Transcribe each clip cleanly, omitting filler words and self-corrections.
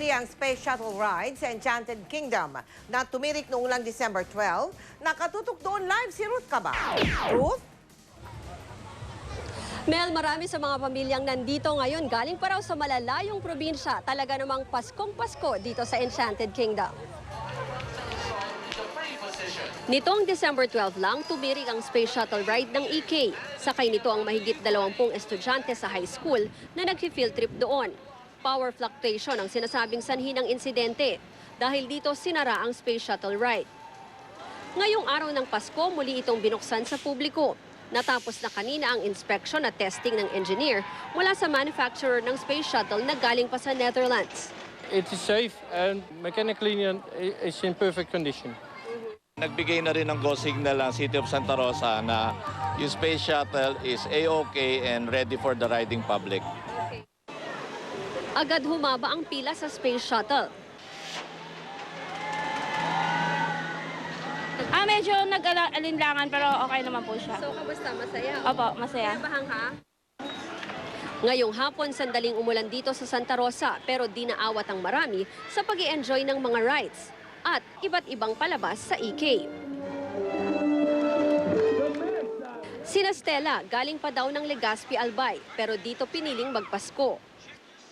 muli ang Space Shuttle ride sa Enchanted Kingdom na tumirik noong ulang December 12. Nakatutok doon live si Ruth Cabal. Ruth? Mel, marami sa mga pamilyang nandito ngayon galing pa raw sa malalayong probinsya. Talaga namang Paskong Pasko dito sa Enchanted Kingdom. Nitong December 12 lang, tumirik ang Space Shuttle ride ng EK. Sakay nito ang mahigit 20 estudyante sa high school na nag-field trip doon. Power fluctuation ang sinasabing sanhi ng insidente. Dahil dito sinara ang Space Shuttle ride. Ngayong araw ng Pasko, muli itong binuksan sa publiko. Natapos na kanina ang inspection at testing ng engineer mula sa manufacturer ng Space Shuttle na galing pa sa Netherlands. It is safe and mechanically it's in perfect condition. Nagbigay na rin ng go signal ang City of Santa Rosa na yung Space Shuttle is A-OK and ready for the riding public. Agad humaba ang pila sa Space Shuttle. Medyo nag-alinlangan pero okay naman po siya. So, kamusta? Masaya? Opo, masaya. Kinabahan ka? Ngayong hapon, sandaling umulan dito sa Santa Rosa pero di naawat ang marami sa pag-i-enjoy ng mga rides at iba't ibang palabas sa EK. Sina Stella, galing pa daw ng Legazpi, Albay, pero dito piniling magpasko.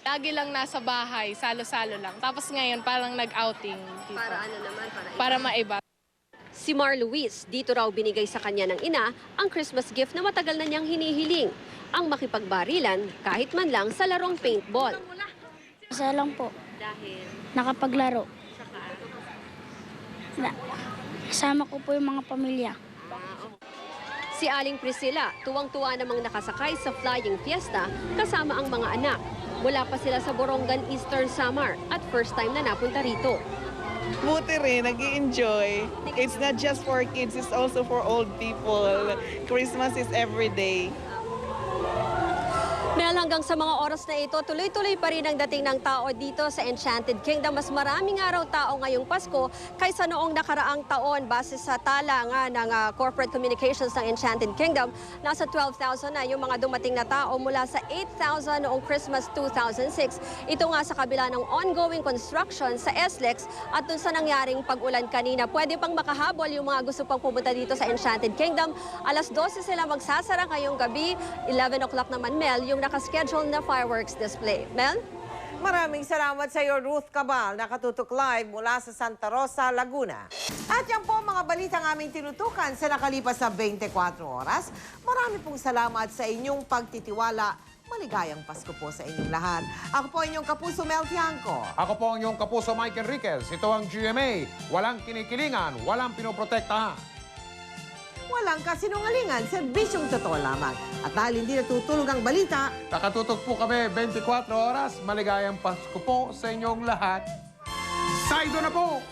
Lagi lang nasa bahay, salo-salo lang. Tapos ngayon parang nag-outing. Para ano naman? Para maiba. Si Mar Luis, dito raw binigay sa kanya ng ina ang Christmas gift na matagal na niyang hinihiling, ang makipagbarilan kahit man lang sa larong paintball. Masaya lang po. Dahil? Nakapaglaro. Kasama ko po yung mga pamilya. Si Aling Priscilla, tuwang-tuwa namang nakasakay sa Flying Fiesta kasama ang mga anak. Mula pa sila sa Borongan, Eastern Samar at first time na napunta rito. Buti rin, nag-i-enjoy. It's not just for kids, it's also for old people. Christmas is every day. Mel, hanggang sa mga oras na ito, tuloy-tuloy pa rin ang dating ng tao dito sa Enchanted Kingdom. Mas maraming araw tao ngayong Pasko kaysa noong nakaraang taon base sa tala nga ng Corporate Communications ng Enchanted Kingdom. Nasa 12,000 na yung mga dumating na tao mula sa 8,000 noong Christmas 2006. Ito nga sa kabila ng ongoing construction sa SLEX at dun sa nangyaring pag-ulan kanina. Pwede pang makahabol yung mga gusto pang pumunta dito sa Enchanted Kingdom. Alas 12 sila magsasara ngayong gabi. 11 o'clock naman, Mel, yung nakaschedule na fireworks display. Mel? Maraming salamat sa iyo, Ruth Cabal, nakatutok live mula sa Santa Rosa, Laguna. At yan po mga balitang aming tinutukan sa nakalipas na 24 oras. Marami pong salamat sa inyong pagtitiwala. Maligayang Pasko po sa inyong lahat. Ako po inyong kapuso, Mel Tiangco. Ako po ang inyong kapuso, Mike Enriquez. Ito ang GMA. Walang kinikilingan, walang pinoprotektahan. Walang kasinungalingan, serbisyong totoo lamang. At dahil hindi natutulog ang balita, Nakatutok po kami 24 oras. Maligayang Pasko po sa inyong lahat. Saido na po!